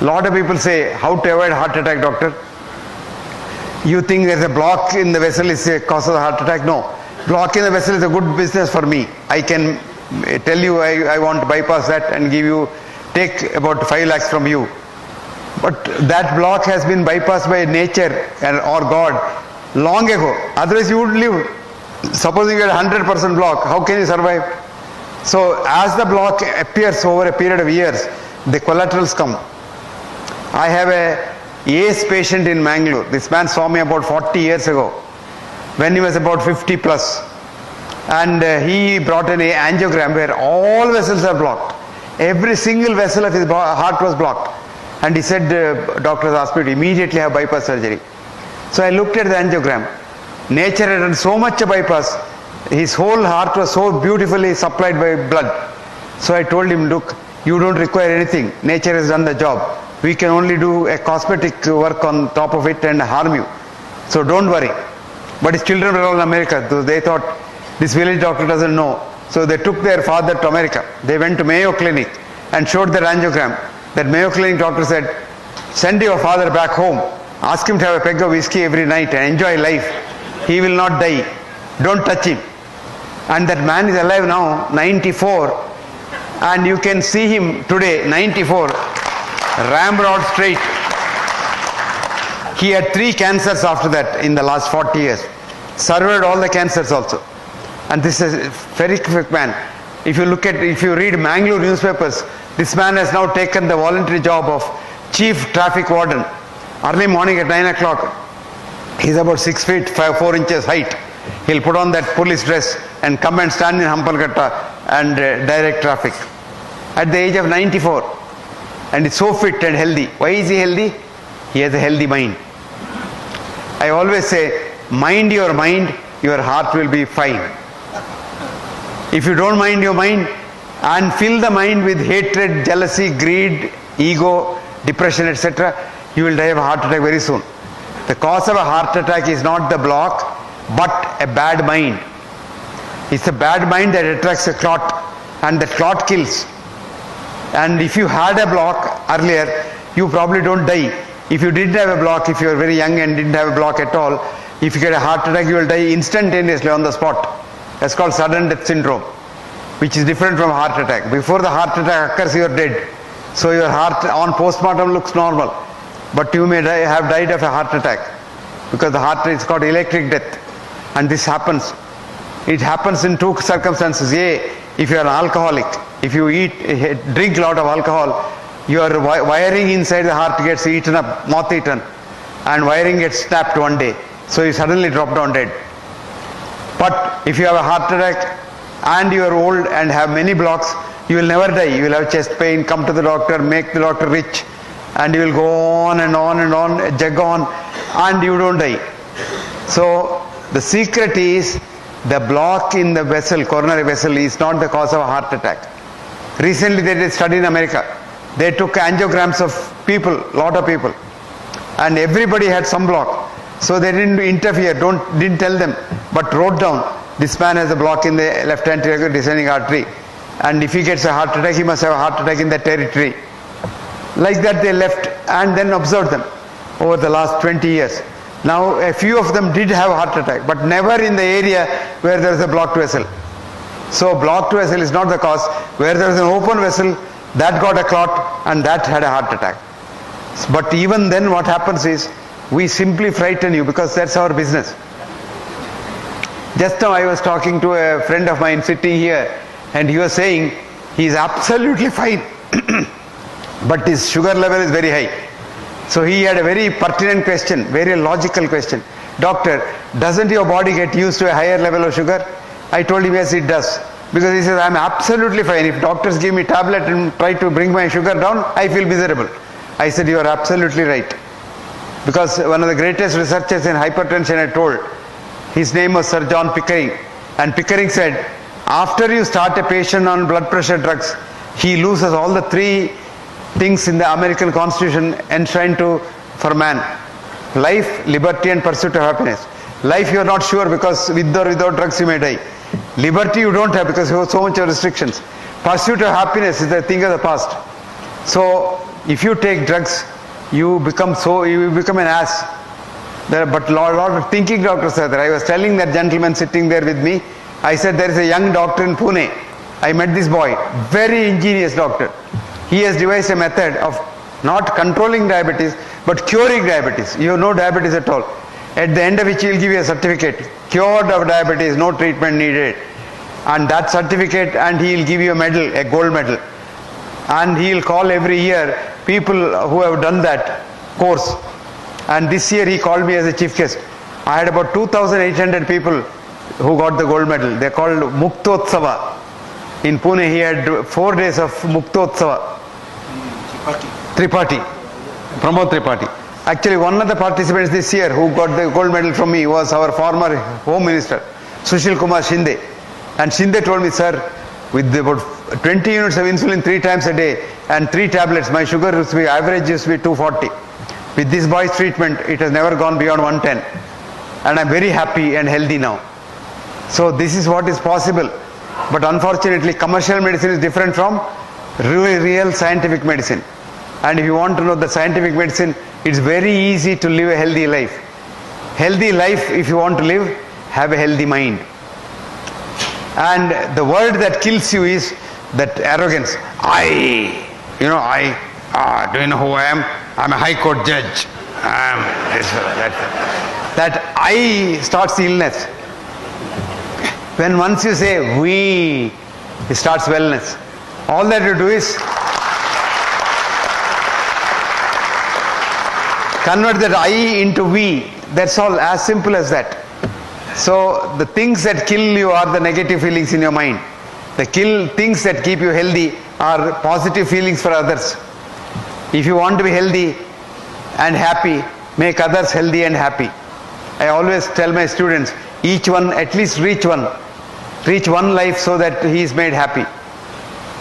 Lot of people say, how to avoid heart attack, doctor? You think there's a block in the vessel is a cause of the heart attack? No. Block in the vessel is a good business for me. I can tell you I want to bypass that and take about 5 lakhs from you. But that block has been bypassed by nature or God long ago. Otherwise you would live. Supposing you had 100% block, how can you survive? So as the block appears over a period of years, the collaterals come. I have a ACE patient in Mangalore. This man saw me about 40 years ago, when he was about 50 plus. And he brought an angiogram where all vessels are blocked. Every single vessel of his heart was blocked. And he said, doctors asked me to immediately have bypass surgery. So I looked at the angiogram. Nature had done so much a bypass. His whole heart was so beautifully supplied by blood. So I told him, look, you don't require anything. Nature has done the job. We can only do a cosmetic work on top of it and harm you. So don't worry. But his children were all in America. So they thought, this village doctor doesn't know. So they took their father to America. They went to Mayo Clinic and showed their angiogram. That Mayo Clinic doctor said, send your father back home. Ask him to have a peg of whiskey every night and enjoy life. He will not die. Don't touch him. And that man is alive now, 94. And you can see him today, 94. Ramrod straight. He had 3 cancers after that in the last 40 years. Survived all the cancers also. And this is a very quick man. If you read Mangalore newspapers, this man has now taken the voluntary job of chief traffic warden. Early morning at 9 o'clock. He's about 6 feet 4 inches height. He'll put on that police dress and come and stand in Hampalghatta and direct traffic. At the age of 94. And he's so fit and healthy. Why is he healthy? He has a healthy mind. I always say, mind, your heart will be fine. If you don't mind your mind and fill the mind with hatred, jealousy, greed, ego, depression, etc., you will die of a heart attack very soon. The cause of a heart attack is not the block, but a bad mind. It's a bad mind that attracts a clot, and that clot kills. And if you had a block earlier, you probably don't die. If you didn't have a block, if you were very young and didn't have a block at all, if you get a heart attack, you will die instantaneously on the spot. That's called sudden death syndrome, which is different from heart attack. Before the heart attack occurs, you are dead. So your heart on postmortem looks normal, but you may have died of a heart attack, because the heart is called electric death. And this happens. It happens in 2 circumstances. A, if you are an alcoholic, if you drink a lot of alcohol, your wiring inside the heart gets eaten up, moth eaten, and wiring gets snapped one day. So you suddenly drop down dead. But if you have a heart attack and you are old and have many blocks, you will never die. You will have chest pain, come to the doctor, make the doctor rich, and you will go on and on and on, jug on, and you don't die. So the secret is, the block in the vessel, coronary vessel, is not the cause of a heart attack. Recently they did a study in America. They took angiograms of people, lot of people, and everybody had some block. So they didn't interfere, didn't tell them, but wrote down, this man has a block in the left anterior descending artery, and if he gets a heart attack, he must have a heart attack in that territory. Like that they left and then observed them over the last 20 years. Now a few of them did have a heart attack, but never in the area where there is a blocked vessel. So blocked vessel is not the cause. Where there is an open vessel, that got a clot and that had a heart attack. But even then what happens is, we simply frighten you, because that's our business. Just now I was talking to a friend of mine sitting here, and he was saying he is absolutely fine, but his sugar level is very high. So he had a very pertinent question, very logical question. Doctor, doesn't your body get used to a higher level of sugar? I told him, yes, it does. Because he says, I'm absolutely fine. If doctors give me tablet and try to bring my sugar down, I feel miserable. I said, you are absolutely right. Because one of the greatest researchers in hypertension had told, his name was Sir John Pickering. And Pickering said, after you start a patient on blood pressure drugs, he loses all the 3 things in the American Constitution enshrined for man: life, liberty, and pursuit of happiness. Life you are not sure, because with or without drugs you may die. Liberty you don't have, because you have so much of restrictions. Pursuit of happiness is the thing of the past. So If you take drugs, you become an ass. But lot of thinking doctors are there. I was telling that gentleman sitting there with me, I said there is a young doctor in Pune. I met this boy, very ingenious doctor. He has devised a method of not controlling diabetes, but curing diabetes. You have no diabetes at all. At the end of which he will give you a certificate, cured of diabetes, no treatment needed. And that certificate, and he will give you a medal, a gold medal. And he will call every year people who have done that course. And this year he called me as a chief guest. I had about 2,800 people who got the gold medal. They are called Muktotsava. In Pune he had 4 days of Muktotsava. Tripathi. Pramod Tripathi. Actually, one of the participants this year who got the gold medal from me was our former Home Minister, Sushil Kumar Shinde. And Shinde told me, sir, with about 20 units of insulin 3 times a day and 3 tablets, my sugar average used to be 240. With this boy's treatment, it has never gone beyond 110. And I'm very happy and healthy now. So this is what is possible. But unfortunately, commercial medicine is different from real scientific medicine. And if you want to know the scientific medicine, it's very easy to live a healthy life. Healthy life, if you want to live, have a healthy mind. And the word that kills you is that arrogance. I, do you know who I am? I'm a high court judge. That I starts illness. When once you say we, it starts wellness. All that you do is convert that I into we. That's all, as simple as that. So the things that kill you are the negative feelings in your mind. The things that keep you healthy are positive feelings for others. If you want to be healthy and happy, make others healthy and happy. I always tell my students, each one at least reach one life so that he is made happy.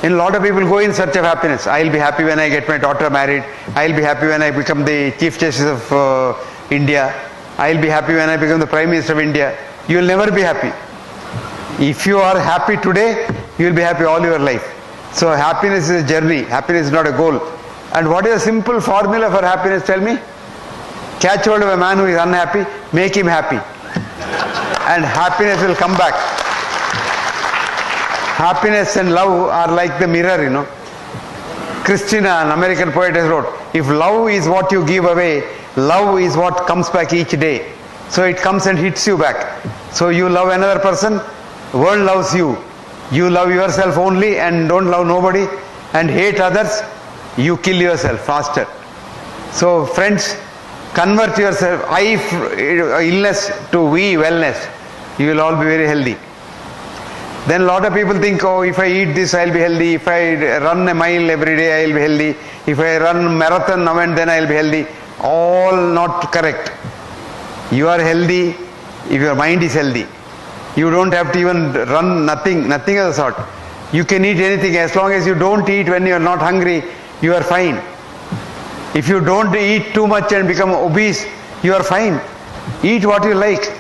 And a lot of people go in search of happiness. I'll be happy when I get my daughter married. I'll be happy when I become the Chief Justice of India. I'll be happy when I become the Prime Minister of India. You will never be happy. If you are happy today, you will be happy all your life. So happiness is a journey. Happiness is not a goal. And what is a simple formula for happiness? Tell me. Catch hold of a man who is unhappy, make him happy. And happiness will come back. Happiness and love are like the mirror, Christina, an American poetess, wrote, if love is what you give away, love is what comes back each day. So it comes and hits you back. So you love another person, the world loves you. You love yourself only and don't love nobody and hate others, you kill yourself faster. So friends, convert yourself, illness to we, wellness. You will all be very healthy. Then a lot of people think, if I eat this, I'll be healthy. If I run a mile every day, I'll be healthy. If I run marathon now and then, I'll be healthy. All not correct. You are healthy if your mind is healthy. You don't have to even run nothing of the sort. You can eat anything as long as you don't eat when you are not hungry, you are fine. If you don't eat too much and become obese, you are fine. Eat what you like.